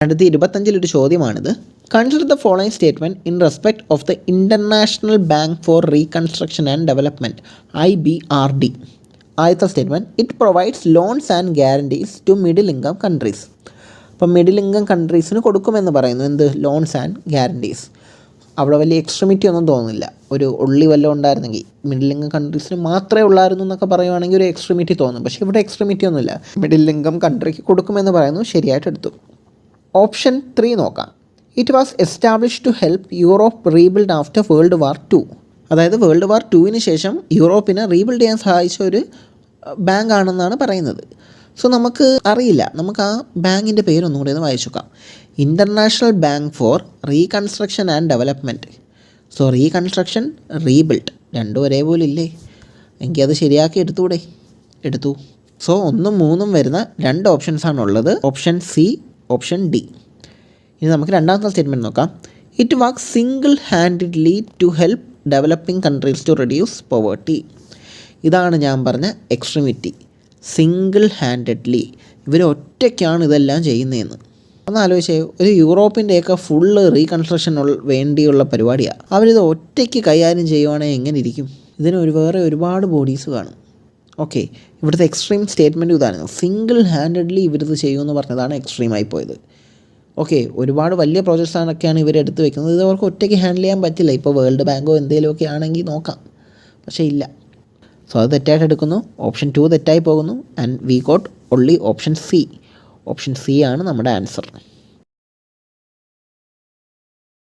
2025 ചോദ്യമാണിത്. Consider the following statement in respect of the international bank for reconstruction and development IBRD. ആദ്യത്തെ statement, it provides loans and guarantees to middle income countries. അപ്പം middle income കൺട്രീസിന് കൊടുക്കുമെന്ന് പറയുന്നു. എന്ത്? Loans and guarantees. അവിടെ വലിയ extremity ഒന്നും തോന്നുന്നില്ല. ഒരു ഉള്ളി വല്ലതും ഉണ്ടായിരുന്നെങ്കിൽ മിഡിൽ ഇൻകം കൺട്രീസിന് മാത്രമേ ഉള്ളായിരുന്നു എന്നൊക്കെ പറയുവാണെങ്കിൽ ഒരു എക്സ്ട്രീമിറ്റി തോന്നും. പക്ഷേ ഇവിടെ എക്സ്ട്രീമിറ്റി ഒന്നുമില്ല. മിഡിൽ ഇൻകം കൺട്രിക്ക് കൊടുക്കുമെന്ന് പറയുന്നു. ശരിയായിട്ട് എടുത്തു. ഓപ്ഷൻ 3 നോക്കാം. It was established to help Europe rebuild after world war 2. അതായത് വേൾഡ് വാർ 2 ശേഷം യൂറോപ്പിനെ റീബിൽഡ് ചെയ്യാൻ സഹായിച്ച ഒരു ബാങ്ക് ആണെന്നാണ് പറയുന്നത്. സോ നമുക്ക് അറിയില്ല. നമുക്ക് ആ ബാങ്കിൻ്റെ പേരൊന്നും കൂടി ഒന്ന് വായിച്ചു നോക്കാം. International bank for reconstruction and development. So reconstruction, rebuild രണ്ടും ഒരേപോലെ ഇല്ലേ? എങ്കിൽ അത് ശരിയാക്കി എടുത്തൂടെ? എടുത്തു. സോ 1ഉം 3ഉം വരുന്ന 2 ഓപ്ഷൻസാണ് ഉള്ളത്. Option C, option D. ഇനി നമുക്ക് രണ്ടാമത്തെ സ്റ്റേറ്റ്മെൻറ്റ് നോക്കാം. It work single handedly to help developing countries to reduce poverty. ഇതാണ് ഞാൻ പറഞ്ഞ എക്സ്ട്രീമിറ്റി. സിംഗിൾ ഹാൻഡഡ്ലി, ഇവർ ഒറ്റയ്ക്കാണ് ഇതെല്ലാം ചെയ്യുന്നതെന്ന്. ഒന്ന് ആലോചിച്ചേ, ഒരു യൂറോപ്പിൻ്റെയൊക്കെ ഫുള്ള് റീകൺസ്ട്രക്ഷൻ വേണ്ടിയുള്ള പരിപാടിയാണ്. അവരിത് ഒറ്റയ്ക്ക് കൈകാര്യം ചെയ്യുവാണെങ്കിൽ എങ്ങനെ ഇരിക്കും? ഇതിന് വേറെ ഒരുപാട് ബോഡീസ് കാണും. ഓക്കെ, ഇവിടുത്തെ എക്സ്ട്രീം സ്റ്റേറ്റ്മെൻറ്റ് ഇതാണ്. സിംഗിൾ ഹാൻഡഡ്ലി ഇവരിത് ചെയ്യുമെന്ന് പറഞ്ഞതാണ് എക്സ്ട്രീമായി പോയത്. ഓക്കെ, ഒരുപാട് വലിയ പ്രോജക്ട്സാണൊക്കെയാണ് ഇവരെടുത്ത് വെക്കുന്നത്. ഇത് അവർക്ക് ഒറ്റയ്ക്ക് ഹാൻഡിൽ ചെയ്യാൻ പറ്റില്ല. ഇപ്പോൾ വേൾഡ് ബാങ്കോ എന്തെങ്കിലുമൊക്കെ ആണെങ്കിൽ നോക്കാം, പക്ഷേ ഇല്ല. സോ അത് തെറ്റായിട്ട് എടുക്കുന്നു. ഓപ്ഷൻ 2 തെറ്റായി പോകുന്നു. And we got only option C. Option C ആണ് നമ്മുടെ ആൻസർ.